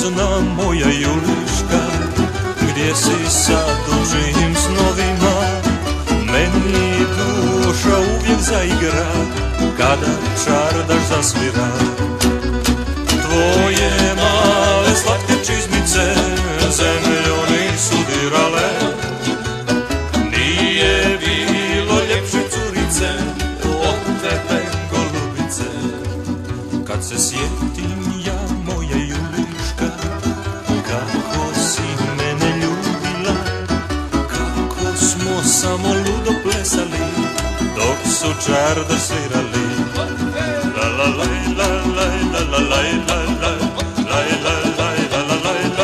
zna moja Juliška, gdje si sad u čijim snovima, meni duša uvijek zaigra, kada čardaš zasvira. Tvoje male slatke čizmice zemlju nisu dirale, nije bilo ljepše curice od tebe golubice. Kad se sjetim ja, moja Juliška, kako si mene ljubila, kako smo samo ludo plesali dok su čardaš svirali. La la la la la la la la la la la la la la la la la